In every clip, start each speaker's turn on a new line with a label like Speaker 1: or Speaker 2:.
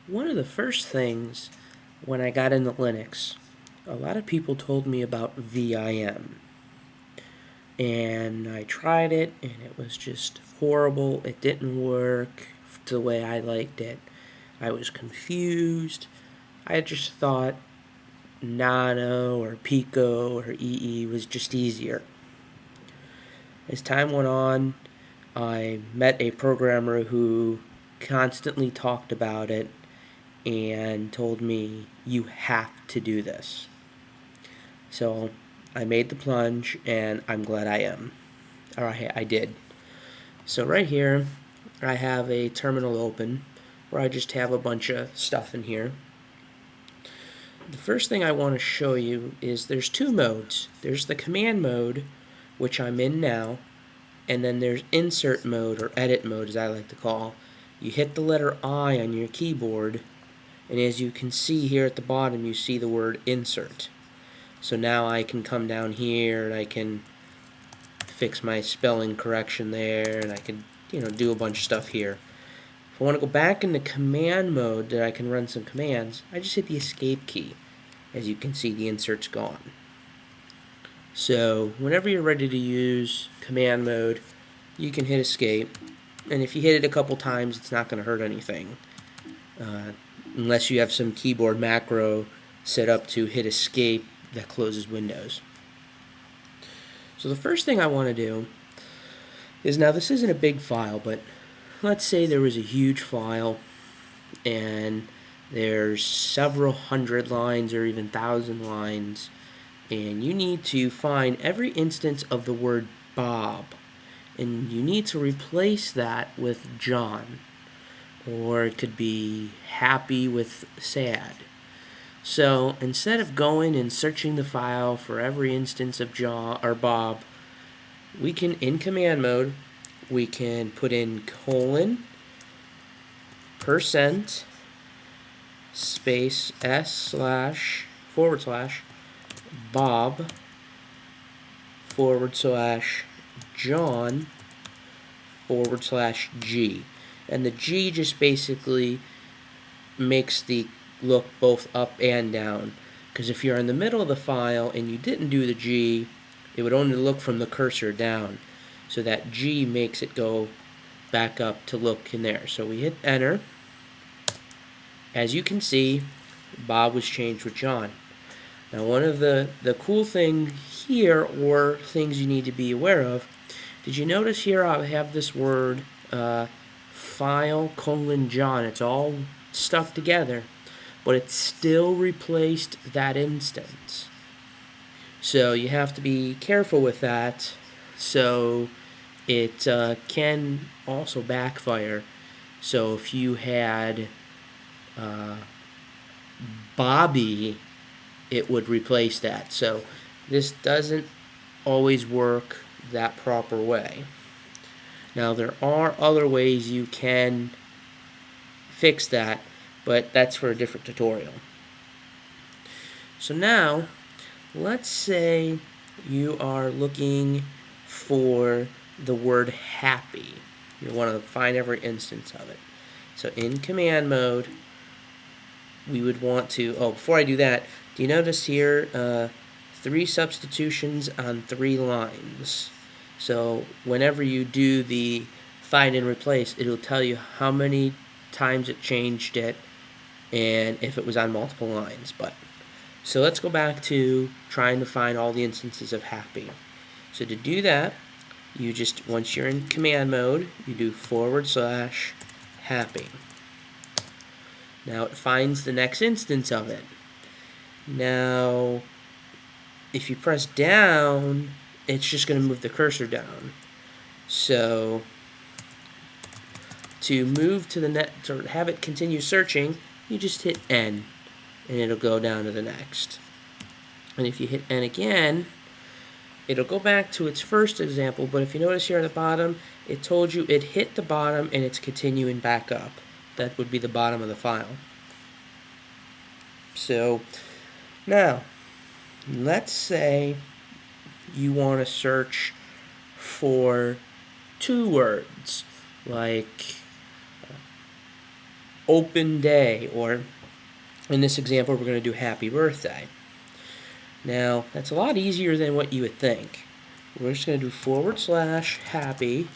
Speaker 1: One of the first things when I got into Linux, a lot of people told me about VIM. And I tried it, and it was just horrible. It didn't work the way I liked it. I was confused. I just thought Nano or Pico or EE was just easier. As time went on, I met a programmer who constantly talked about it and told me, you have to do this. So I made the plunge, and I'm glad I am. Or I did. So right here, I have a terminal open where I just have a bunch of stuff in here. The first thing I want to show you is there's two modes. There's the command mode, which I'm in now, and then there's insert mode, or edit mode as I like to call. You hit the letter I on your keyboard, and as you can see here at the bottom, you see the word insert. So now I can come down here and I can fix my spelling correction there, and I can do a bunch of stuff here. If I want to go back into command mode that I can run some commands, I just hit the escape key. As you can see, the insert's gone. So whenever you're ready to use command mode, you can hit escape, and if you hit it a couple times, it's not going to hurt anything, unless you have some keyboard macro set up to hit escape that closes Windows. So the first thing I want to do is, now this isn't a big file, but let's say there was a huge file and there's several hundred lines or even thousand lines, and you need to find every instance of the word Bob, and you need to replace that with John, or it could be happy with sad. So instead of going and searching the file for every instance of John or Bob, we can, in command mode, we can put in colon, % space s / / Bob / John / G. And the G just basically makes the look both up and down. Because if you're in the middle of the file and you didn't do the G, it would only look from the cursor down. So that G makes it go back up to look in there. So we hit enter. As you can see, Bob was changed with John. Now one of the cool thing here, or things you need to be aware of, did you notice here I have this word file : John. It's all stuck together, but it still replaced that instance. So you have to be careful with that. So it can also backfire. So if you had Bobby, it would replace that. So this doesn't always work that proper way. Now there are other ways you can fix that, but that's for a different tutorial. So now, let's say you are looking for the word happy. You want to find every instance of it. So in command mode, we would want to, before I do that, do you notice here 3 substitutions on 3 lines? So whenever you do the find and replace, it'll tell you how many times it changed it and if it was on multiple lines. So let's go back to trying to find all the instances of happy. So to do that, you just, once you're in command mode, you do / happy. Now it finds the next instance of it. Now, if you press down, it's just going to move the cursor down. So to move to the next, to have it continue searching, you just hit N, and it'll go down to the next. And if you hit N again, it'll go back to its first example, but if you notice here at the bottom, it told you it hit the bottom and it's continuing back up. That would be the bottom of the file. So now, let's say you want to search for 2 words, like open day, or in this example, we're going to do happy birthday. Now, that's a lot easier than what you would think. We're just going to do / happy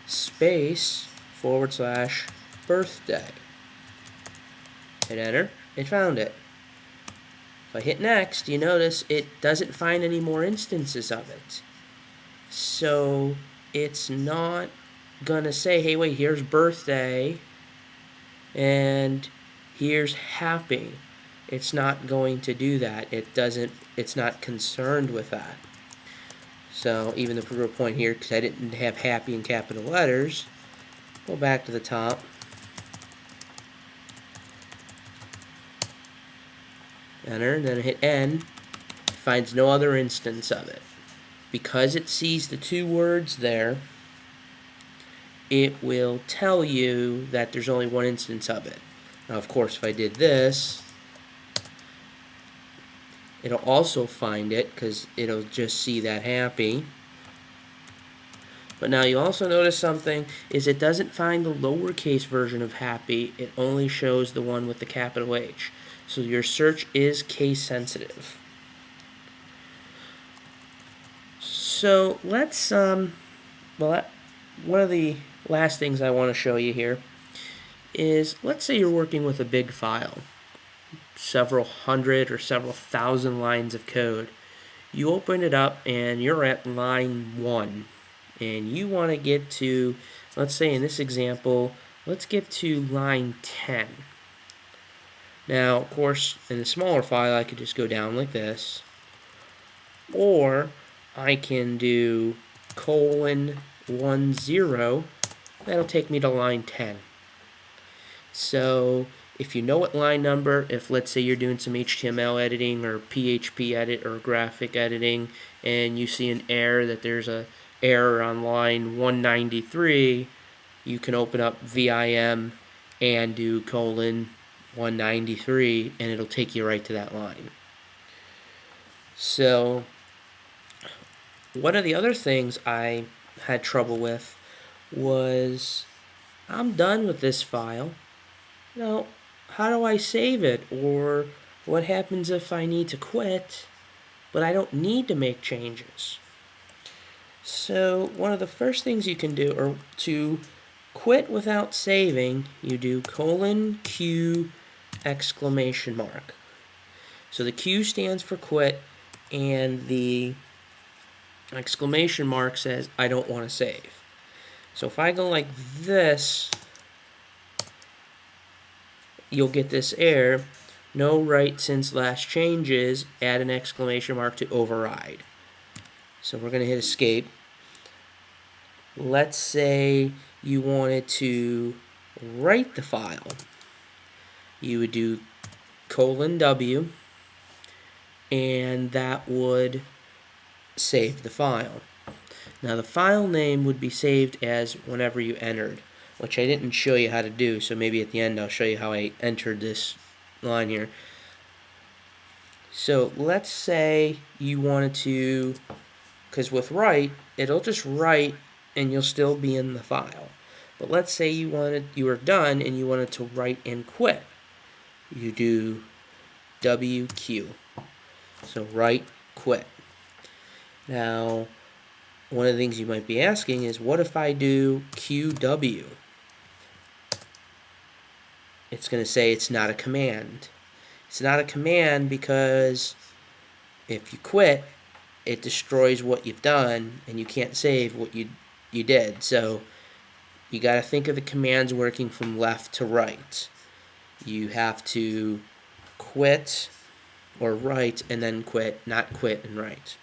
Speaker 1: space / birthday. Hit enter, it found it. If I hit next, you notice it doesn't find any more instances of it. So it's not gonna say, hey, wait, here's birthday and here's happy. It's not going to do that. It's not concerned with that. So even the proof point here, because I didn't have happy in capital letters, go back to the top. Enter, then hit N, finds no other instance of it. Because it sees the two words there, it will tell you that there's only one instance of it. Now, of course, if I did this, it'll also find it because it'll just see that happy. But now you also notice something, is it doesn't find the lowercase version of happy, it only shows the one with the capital H. So your search is case sensitive. So let's, one of the last things I want to show you here is, let's say you're working with a big file, several hundred or several thousand lines of code. You open it up and you're at line 1, and you want to get to, let's say in this example, let's get to line 10. Now, of course, in the smaller file, I could just go down like this, or I can do :10. That'll take me to line 10. So if you know what line number, if let's say you're doing some HTML editing or PHP edit or graphic editing, and you see an error that there's a error on line 193, you can open up VIM and do :193, and it'll take you right to that line. So one of the other things I had trouble with was, I'm done with this file. Now, how do I save it? Or what happens if I need to quit, but I don't need to make changes? So one of the first things you can do, or to quit without saving, you do :Q!! So the Q stands for quit, and the exclamation mark says I don't want to save. So if I go like this, you'll get this error, no write since last changes, add an exclamation mark to override. So we're going to hit escape. Let's say you wanted to write the file. You would do :W, and that would save the file. Now the file name would be saved as whenever you entered, which I didn't show you how to do, so maybe at the end I'll show you how I entered this line here. So let's say you wanted to, because with write, it'll just write and you'll still be in the file. But let's say you were done and you wanted to write and quit. You do WQ. So write, quit. Now, one of the things you might be asking is, what if I do QW? It's going to say it's not a command. It's not a command because if you quit, it destroys what you've done and you can't save what you did. So you got to think of the commands working from left to right. You have to quit or write and then quit, not quit and write.